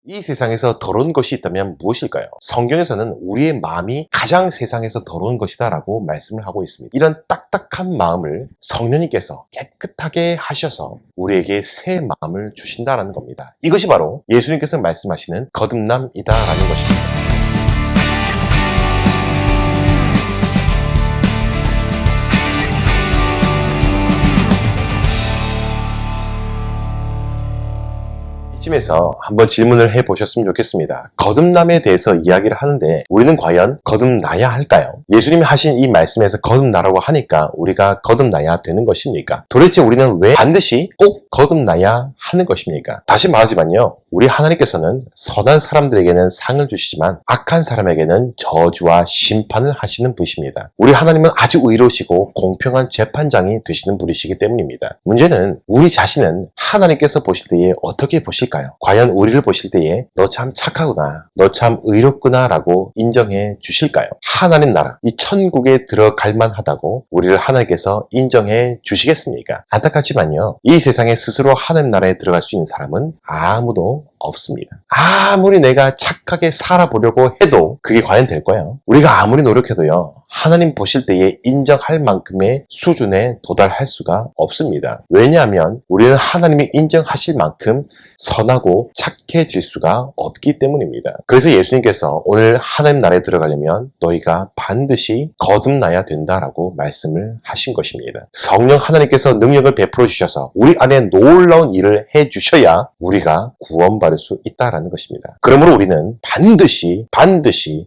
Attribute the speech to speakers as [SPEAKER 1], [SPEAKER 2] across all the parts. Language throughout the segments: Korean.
[SPEAKER 1] 이 세상에서 더러운 것이 있다면 무엇일까요? 성경에서는 우리의 마음이 가장 세상에서 더러운 것이다 라고 말씀을 하고 있습니다. 이런 딱딱한 마음을 성령님께서 깨끗하게 하셔서 우리에게 새 마음을 주신다라는 겁니다. 이것이 바로 예수님께서 말씀하시는 거듭남이다 라는 것입니다. 이쯤에서 한번 질문을 해보셨으면 좋겠습니다. 거듭남에 대해서 이야기를 하는데 우리는 과연 거듭나야 할까요? 예수님이 하신 이 말씀에서 거듭나라고 하니까 우리가 거듭나야 되는 것입니까? 도대체 우리는 왜 반드시 꼭 거듭나야 하는 것입니까? 다시 말하지만요, 우리 하나님께서는 선한 사람들에게는 상을 주시지만 악한 사람에게는 저주와 심판을 하시는 분이십니다. 우리 하나님은 아주 의로우시고 공평한 재판장이 되시는 분이시기 때문입니다. 문제는 우리 자신은 하나님께서 보실 때에 어떻게 보실까요? 과연 우리를 보실 때에 너 참 착하구나, 너 참 의롭구나 라고 인정해 주실까요? 하나님 나라, 이 천국에 들어갈 만하다고 우리를 하나님께서 인정해 주시겠습니까? 안타깝지만요, 이 세상에 스스로 하나님 나라에 들어갈 수 있는 사람은 아무도 없습니다. 아무리 내가 착하게 살아보려고 해도 그게 과연 될 거예요. 우리가 아무리 노력해도요, 하나님 보실 때에 인정할 만큼의 수준에 도달할 수가 없습니다. 왜냐하면 우리는 하나님이 인정하실 만큼 선하고 착해질 수가 없기 때문입니다. 그래서 예수님께서 오늘 하나님 나라에 들어가려면 너희가 반드시 거듭나야 된다라고 말씀을 하신 것입니다. 성령 하나님께서 능력을 베풀어 주셔서 우리 안에 놀라운 일을 해 주셔야 우리가 구원받을 수 있다라는 것입니다. 그러므로 우리는 반드시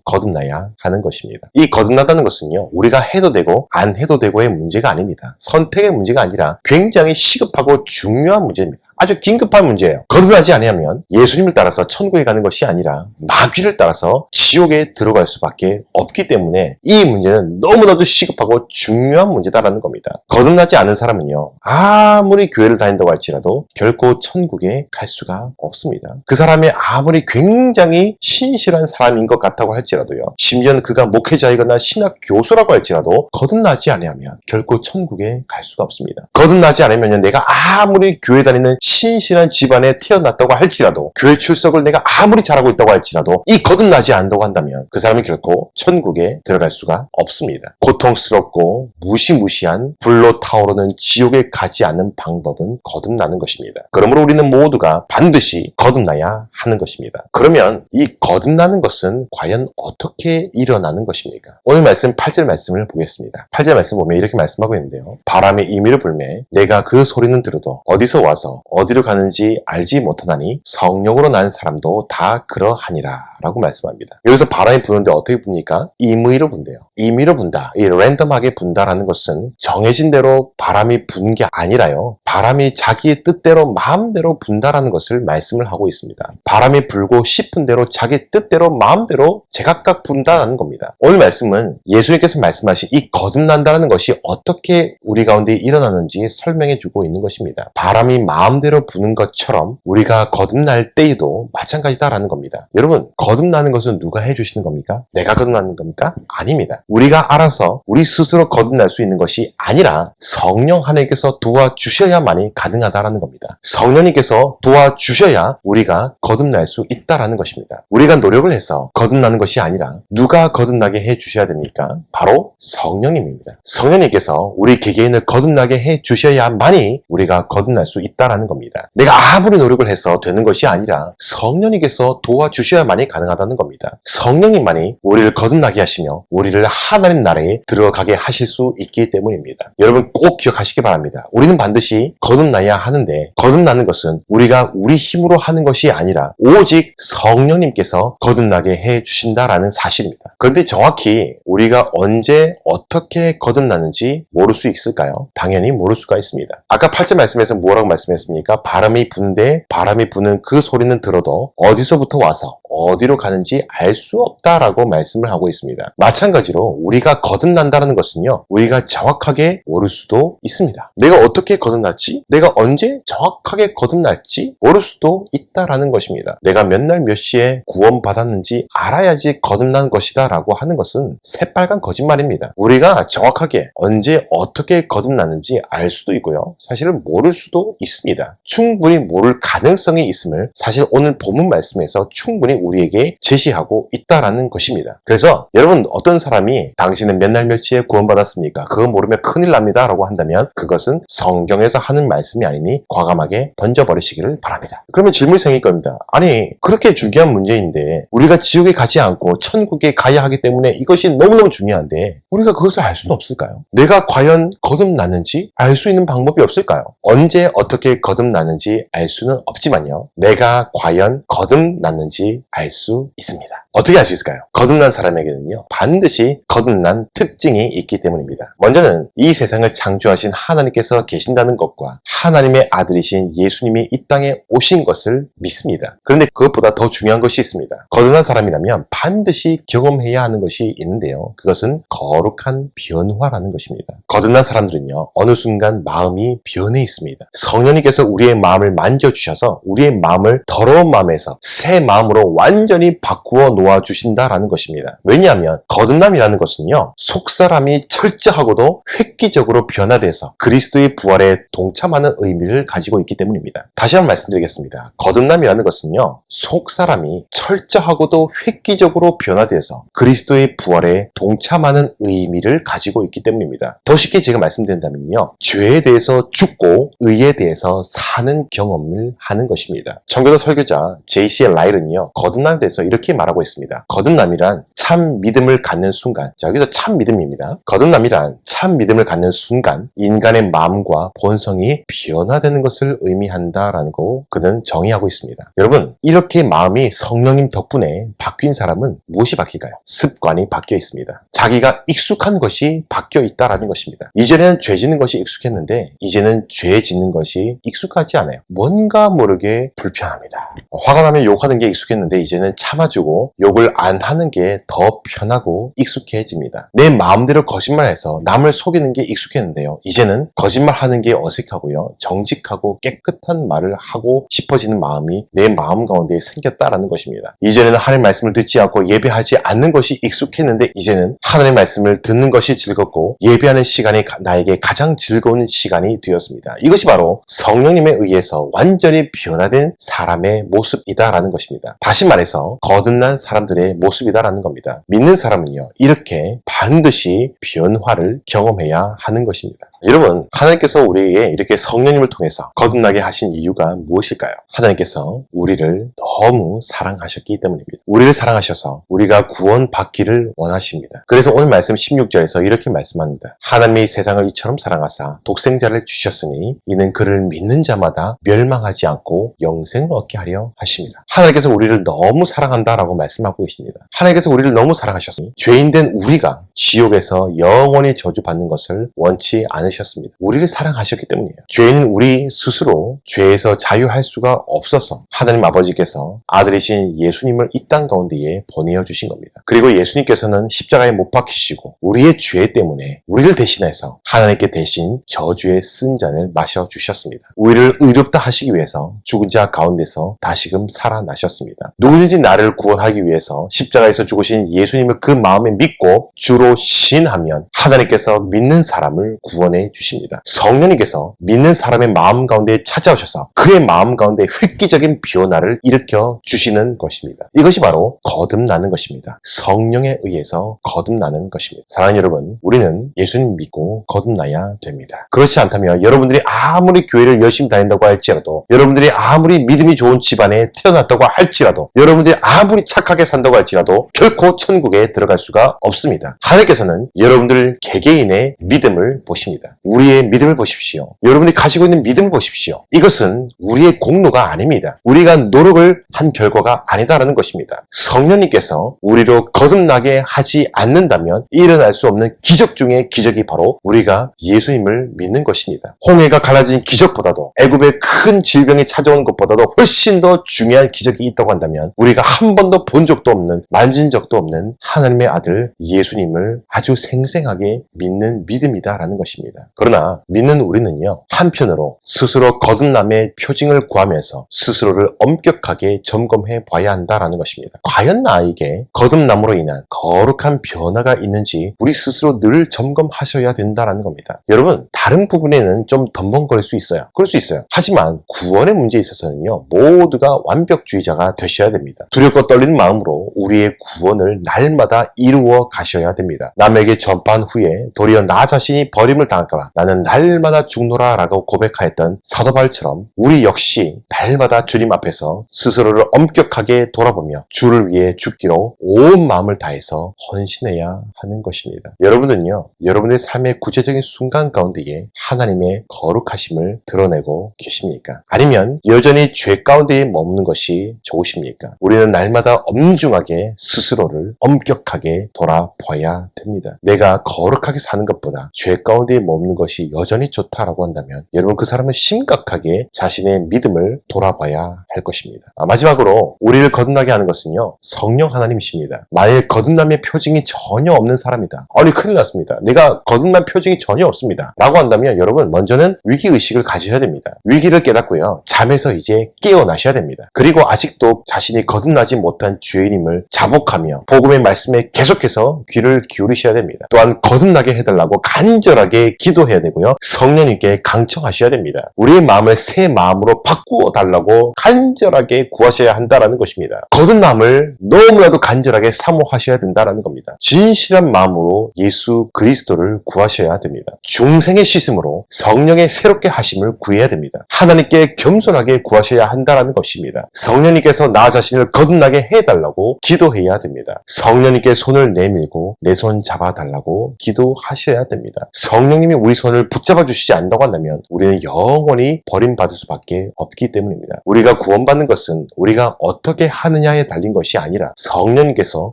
[SPEAKER 1] 거듭나야 하는 것입니다. 이 거듭나다는 것은요, 우리가 해도 되고 안 해도 되고의 문제가 아닙니다. 선택의 문제가 아니라 굉장히 시급하고 중요한 문제입니다. 아주 긴급한 문제예요. 거듭나지 아니하면 예수님을 따라서 천국에 가는 것이 아니라 마귀를 따라서 지옥에 들어갈 수밖에 없기 때문에 이 문제는 너무나도 시급하고 중요한 문제다라는 겁니다. 거듭나지 않은 사람은요, 아무리 교회를 다닌다고 할지라도 결코 천국에 갈 수가 없습니다. 그 사람이 아무리 굉장히 신실한 사람인 것 같다고 할지라도요, 심지어는 그가 목회자이거나 신학 교수라고 할지라도 거듭나지 아니하면 결코 천국에 갈 수가 없습니다. 거듭나지 않으면 내가 아무리 교회 다니는 신실한 집안에 태어났다고 할지라도, 교회 출석을 내가 아무리 잘하고 있다고 할지라도 이 거듭나지 않는다고 한다면 그 사람이 결코 천국에 들어갈 수가 없습니다. 고통스럽고 무시무시한 불로 타오르는 지옥에 가지 않는 방법은 거듭나는 것입니다. 그러므로 우리는 모두가 반드시 거듭나야 하는 것입니다. 그러면 이 거듭나는 것은 과연 어떻게 일어나는 것입니까? 오늘 말씀 8절 말씀을 보겠습니다. 8절 말씀 보면 이렇게 말씀하고 있는데요, 바람의 임의를 불매 내가 그 소리는 들어도 어디서 와서 어디로 가는지 알지 못하나니 성령으로 난 사람도 다 그러하니라 라고 말씀합니다. 여기서 바람이 부는데 어떻게 붑니까? 임의로 분대요. 임의로 분다, 이 랜덤하게 분다라는 것은 정해진 대로 바람이 분 게 아니라요, 바람이 자기의 뜻대로 마음대로 분다라는 것을 말씀을 하고 있습니다. 바람이 불고 싶은 대로 자기 뜻대로 마음대로 제각각 분다라는 겁니다. 오늘 말씀은 예수님께서 말씀하신 이 거듭난다는 것이 어떻게 우리 가운데 일어나는지 설명해 주고 있는 것입니다. 바람이 마음대로 부는 것처럼 우리가 거듭날 때에도 마찬가지다라는 겁니다. 여러분, 거듭나는 것은 누가 해주시는 겁니까? 내가 거듭나는 겁니까? 아닙니다. 우리가 알아서 우리 스스로 거듭날 수 있는 것이 아니라 성령 하나님께서 도와주셔야만이 가능하다라는 겁니다. 성령님께서 도와주셔야 우리가 거듭날 수 있다라는 것입니다. 우리가 노력을 해서 거듭나는 것이 아니라 누가 거듭나게 해주셔야 됩니까? 바로 성령님입니다. 성령님께서 우리 개개인을 거듭나게 해주셔야만이 우리가 거듭날 수 있다라는 겁니다. 내가 아무리 노력을 해서 되는 것이 아니라 성령님께서 도와주셔야만이 가능하다는 겁니다. 성령님만이 우리를 거듭나게 하시며 우리를 하나님 나라에 들어가게 하실 수 있기 때문입니다. 여러분 꼭 기억하시기 바랍니다. 우리는 반드시 거듭나야 하는데 거듭나는 것은 우리가 우리 힘으로 하는 것이 아니라 오직 성령님께서 거듭나게 해주신다라는 사실입니다. 그런데 정확히 우리가 언제 어떻게 거듭나는지 모를 수 있을까요? 당연히 모를 수가 있습니다. 아까 8절 말씀에서 뭐라고 말씀했습니까? 바람이 부는데 바람이 부는 그 소리는 들어도 어디서부터 와서 어디로 가는지 알 수 없다라고 말씀을 하고 있습니다. 마찬가지로 우리가 거듭난다는 것은요, 우리가 정확하게 모를 수도 있습니다. 내가 어떻게 거듭났지? 내가 언제 정확하게 거듭날지 모를 수도 있다라는 것입니다. 내가 몇 날 몇 시에 구원받았는지 알아야지 거듭난 것이다 라고 하는 것은 새빨간 거짓말입니다. 우리가 정확하게 언제 어떻게 거듭났는지 알 수도 있고요, 사실은 모를 수도 있습니다. 충분히 모를 가능성이 있음을 사실 오늘 본문 말씀에서 충분히 우리에게 제시하고 있다라는 것입니다. 그래서 여러분, 어떤 사람이 당신은 몇 날 며칠에 구원받았습니까? 그거 모르면 큰일 납니다 라고 한다면 그것은 성경에서 하는 말씀이 아니니 과감하게 던져버리시기를 바랍니다. 그러면 질문이 생길 겁니다. 아니, 그렇게 중요한 문제인데 우리가 지옥에 가지 않고 천국에 가야 하기 때문에 이것이 너무너무 중요한데 우리가 그것을 알 수는 없을까요? 내가 과연 거듭났는지 알 수 있는 방법이 없을까요? 언제 어떻게 거듭났는지 알 수는 없지만요, 내가 과연 거듭났는지 알 수 있습니다. 어떻게 알 수 있을까요? 거듭난 사람에게는요, 반드시 거듭난 특징이 있기 때문입니다. 먼저는 이 세상을 창조하신 하나님께서 계신다는 것과 하나님의 아들이신 예수님이 이 땅에 오신 것을 믿습니다. 그런데 그것보다 더 중요한 것이 있습니다. 거듭난 사람이라면 반드시 경험해야 하는 것이 있는데요, 그것은 거룩한 변화라는 것입니다. 거듭난 사람들은요, 어느 순간 마음이 변해 있습니다. 성령님께서 우리의 마음을 만져주셔서 우리의 마음을 더러운 마음에서 새 마음으로 완전히 바꾸어 놓아주신다라는 것입니다. 왜냐하면 거듭남이라는 것은요, 속사람이 철저하고도 획기적으로 변화돼서 그리스도의 부활에 동참하는 의미를 가지고 있기 때문입니다. 다시 한번 말씀드리겠습니다. 거듭남이라는 것은요, 속사람이 철저하고도 획기적으로 변화돼서 그리스도의 부활에 동참하는 의미를 가지고 있기 때문입니다. 더 쉽게 제가 말씀드린다면요, 죄에 대해서 죽고 의에 대해서 사는 경험을 하는 것입니다. 청교도 설교자 J.C. 라일은요, 거듭남에 대해서 이렇게 말하고 있습니다. 거듭남이란 참 믿음을 갖는 순간, 자, 여기서 참 믿음입니다. 거듭남이란 참 믿음을 갖는 순간 인간의 마음과 본성이 변화되는 것을 의미한다라는 거 그는 정의하고 있습니다. 여러분, 이렇게 마음이 성령님 덕분에 바뀐 사람은 무엇이 바뀔까요? 습관이 바뀌어 있습니다. 자기가 익숙한 것이 바뀌어 있다라는 것입니다. 이전에는 죄 짓는 것이 익숙했는데 이제는 죄 짓는 것이 익숙하지 않아요. 뭔가 모르게 불편합니다. 화가 나면 욕하는 게 익숙했는데 이제는 참아주고 욕을 안 하는 게 더 편하고 익숙해집니다. 내 마음대로 거짓말해서 남을 속이는 게 익숙했는데요, 이제는 거짓말하는 게 어색하고요, 정직하고 깨끗한 말을 하고 싶어지는 마음이 내 마음 가운데 생겼다라는 것입니다. 이전에는 하나님 말씀을 듣지 않고 예배하지 않는 것이 익숙했는데 이제는 하나님 말씀을 듣는 것이 즐겁고 예배하는 시간이 나에게 가장 즐거운 시간이 되었습니다. 이것이 바로 성령님에 의해서 완전히 변화된 사람의 모습이다라는 것입니다. 다시 말해서 거듭난 사람들의 모습이다라는 겁니다. 믿는 사람은요, 이렇게 반드시 변화를 경험해야 하는 것입니다. 여러분, 하나님께서 우리에게 이렇게 성령님을 통해서 거듭나게 하신 이유가 무엇일까요? 하나님께서 우리를 너무 사랑하셨기 때문입니다. 우리를 사랑하셔서 우리가 구원받기를 원하십니다. 그래서 오늘 말씀 16절에서 이렇게 말씀합니다. 하나님이 세상을 이처럼 사랑하사 독생자를 주셨으니 이는 그를 믿는 자마다 멸망하지 않고 영생을 얻게 하려 하십니다. 하나님께서 우리를 너무 사랑한다라고 말씀하고 계십니다. 하나님께서 우리를 너무 사랑하셨으니 죄인된 우리가 지옥에서 영원히 저주받는 것을 원치 않으셨습니다. 우리를 사랑하셨기 때문이에요. 죄인은 우리 스스로 죄에서 자유할 수가 없어서 하나님 아버지께서 아들이신 예수님을 이 땅 가운데에 보내어 주신 겁니다. 그리고 예수님께서는 십자가에 못 박히시고 우리의 죄 때문에 우리를 대신해서 하나님께 대신 저주의 쓴 잔을 마셔 주셨습니다. 우리를 의롭다 하시기 위해서 죽은 자 가운데서 다시금 살아나셨습니다. 누구든지 나를 구원하기 위해서 십자가에서 죽으신 예수님을 그 마음에 믿고 주로 신하면 하나님께서 믿는 사람을 구원해 주십니다. 성령님께서 믿는 사람의 마음 가운데 찾아오셔서 그의 마음 가운데 획기적인 변화를 일으켜 주시는 것입니다. 이것이 바로 거듭나는 것입니다. 성령에 의해서 거듭나는 것입니다. 사랑하는 여러분, 우리는 예수님 믿고 거듭나야 됩니다. 그렇지 않다면 여러분들이 아무리 교회를 열심히 다닌다고 할지라도, 여러분들이 아무리 믿음이 좋은 집안에 태어났다고 할지라도, 여러분들이 아무리 착하게 산다고 할지라도 결코 천국에 들어갈 수가 없습니다. 하나님께서는 여러분들 개개인의 믿음을 보십니다. 것입니다. 우리의 믿음을 보십시오. 여러분이 가지고 있는 믿음을 보십시오. 이것은 우리의 공로가 아닙니다. 우리가 노력을 한 결과가 아니다라는 것입니다. 성령님께서 우리로 거듭나게 하지 않는다면 일어날 수 없는 기적 중의 기적이 바로 우리가 예수님을 믿는 것입니다. 홍해가 갈라진 기적보다도 애굽의 큰 질병이 찾아온 것보다도 훨씬 더 중요한 기적이 있다고 한다면 우리가 한 번도 본 적도 없는, 만진 적도 없는 하나님의 아들 예수님을 아주 생생하게 믿는 믿음이다라는 것입니다. 그러나 믿는 우리는요, 한편으로 스스로 거듭남의 표징을 구하면서 스스로를 엄격하게 점검해 봐야 한다라는 것입니다. 과연 나에게 거듭남으로 인한 거룩한 변화가 있는지 우리 스스로 늘 점검하셔야 된다라는 겁니다. 여러분, 다른 부분에는 좀 덤벙거릴 수 있어요. 그럴 수 있어요. 하지만 구원의 문제에 있어서는요, 모두가 완벽주의자가 되셔야 됩니다. 두렵고 떨리는 마음으로 우리의 구원을 날마다 이루어 가셔야 됩니다. 남에게 전파한 후에 도리어 나 자신이 버림을 당할까봐 나는 날마다 죽노라 라고 고백하였던 사도 바울처럼 우리 역시 날마다 주님 앞에서 스스로를 엄격하게 돌아보며 주를 위해 죽기로 온 마음을 다해서 헌신해야 하는 것입니다. 여러분은요, 여러분의 삶의 구체적인 순간 가운데에 하나님의 거룩하심을 드러내고 계십니까? 아니면 여전히 죄 가운데에 머무는 것이 좋으십니까? 우리는 날마다 엄중하게 스스로를 엄격하게 돌아봐야 됩니다. 내가 거룩하게 사는 것보다 죄 가운데에 머무는 것이 여전히 좋다라고 한다면 여러분, 그 사람은 심각하게 자신의 믿음을 돌아봐야 할 것입니다. 마지막으로 우리를 거듭나게 하는 것은요, 성령 하나님이십니다. 만일 거듭남의 표징이 전혀 없는 사람이다. 아니, 큰일 났습니다. 내가 거듭남 표징이 전혀 없습니다. 라고 한다면 여러분, 먼저는 위기의식을 가지셔야 됩니다. 위기를 깨닫고요, 잠에서 이제 깨어나셔야 됩니다. 그리고 아직도 자신이 거듭나지 못한 죄인임을 자복하며 복음의 말씀에 계속해서 귀를 기울이셔야 됩니다. 또한 거듭나게 해달라고 간절하게 기도해야 되고요, 성령님께 강청하셔야 됩니다. 우리의 마음을 새 마음으로 바꾸어 달라고 간절하게 구하셔야 한다라는 것입니다. 거듭남을 너무나도 간절하게 사모하셔야 된다라는 겁니다. 진실한 마음으로 예수 그리스도를 구하셔야 됩니다. 중생의 씻음으로 성령의 새롭게 하심을 구해야 됩니다. 하나님께 겸손하게 구하셔야 한다라는 것입니다. 성령님께서 나 자신을 거듭나게 해달라고 기도해야 됩니다. 성령님께 손을 내밀고 내 손 잡아달라고 기도하셔야 됩니다. 성령님이 우리 손을 붙잡아 주시지 않는다고 한다면 우리는 영원히 버림받을 수밖에 없기 때문입니다. 우리가 구원받는 것은 우리가 어떻게 하느냐에 달린 것이 아니라 성령님께서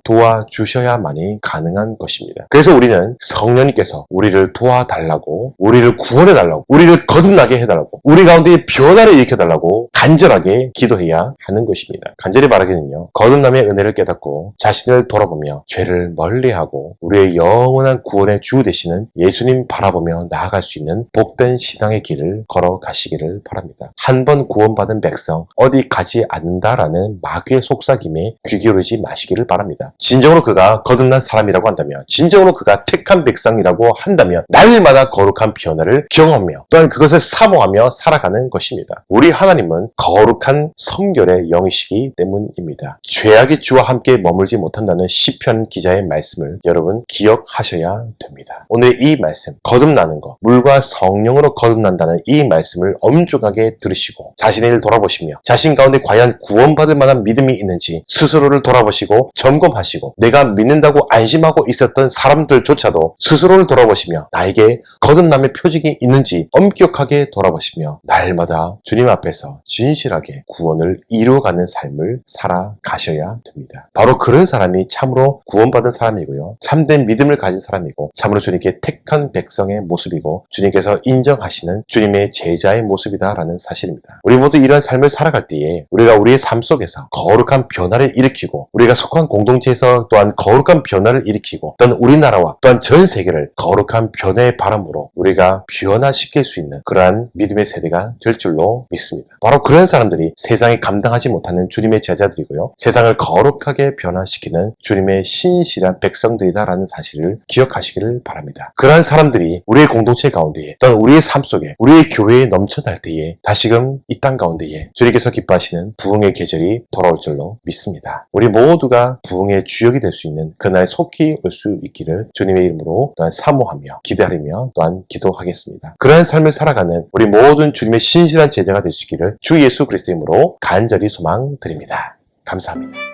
[SPEAKER 1] 도와주셔야만이 가능한 것입니다. 그래서 우리는 성령님께서 우리를 도와달라고, 우리를 구원해달라고, 우리를 거듭나게 해달라고, 우리 가운데 변화를 일으켜달라고 간절하게 기도해야 하는 것입니다. 간절히 바라기는요, 거듭남의 은혜를 깨닫고 자신을 돌아보며 죄를 멀리하고 우리의 영원한 구원의 주 되시는 예수님 바라보며 나아갈 수 있는 복된 신앙의 길을 걸어가시기를 바랍니다. 한 번 구원받은 백성 어디 가지 않는다라는 마귀의 속삭임에 귀 기울이지 마시기를 바랍니다. 진정으로 그가 거듭난 사람이라고 한다면, 진정으로 그가 택한 백성이라고 한다면 날마다 거룩한 변화를 경험하며 또한 그것을 사모하며 살아가는 것입니다. 우리 하나님은 거룩한 성결의 영이시기 때문입니다. 죄악의 주와 함께 머물지 못한다는 시편 기자의 말씀을 여러분 기억하셔야 됩니다. 오늘 이 말씀, 거듭나는 것, 물과 성령으로 거듭난다는 이 말씀을 엄중하게 들으시고 자신의 일을 돌아보시며 자신 가운데 과연 구원받을 만한 믿음이 있는지 스스로를 돌아보시고 점검하시고, 내가 믿는다고 안심하고 있었던 사람들조차도 스스로를 돌아보시며 나에게 거듭남의 표징이 있는지 엄격하게 돌아보시며 날마다 주님 앞에서 진실하게 구원을 이루어가는 삶을 살아가셔야 됩니다. 바로 그런 사람이 참으로 구원받은 사람이고요, 참된 믿음을 가진 사람이고 참으로 주님께 택한 백성의 모습이고 주님께서 인정하시는 주님의 제자의 모습이다라는 사실입니다. 우리 모두 이런 삶을 살아갈 때에 우리가 우리의 삶 속에서 거룩한 변화를 일으키고 우리가 속한 공동체에서 또한 거룩한 변화를 일으키고 또한 우리나라와 또한 전 세계를 거룩한 변화의 바람으로 우리가 변화시킬 수 있는 그러한 믿음의 세대가 될 줄로 믿습니다. 바로 그런 사람들이 세상이 감당하지 못하는 주님의 제자들이고요, 세상을 거룩하게 변화시키는 주님의 신실한 백성들이다라는 사실을 기억하시기를 바랍니다. 그러한 사람들이 우리의 공동체 가운데에 또한 우리의 삶 속에 우리의 교회에 넘쳐날 때에 다시금 이 땅 가운데에 주님께서 기뻐하시는 부흥의 계절이 돌아올 줄로 믿습니다. 우리 모두가 부흥의 주역이 될 수 있는 그날 속히 올 수 있기를 주님의 이름으로 또한 사모하며 기다리며 또한 기도하겠습니다. 그러한 삶을 살아가는 우리 모든 주님의 신실한 제자가 될 수 있기를 주 예수 그리스도의 이름으로 간절히 소망드립니다. 감사합니다.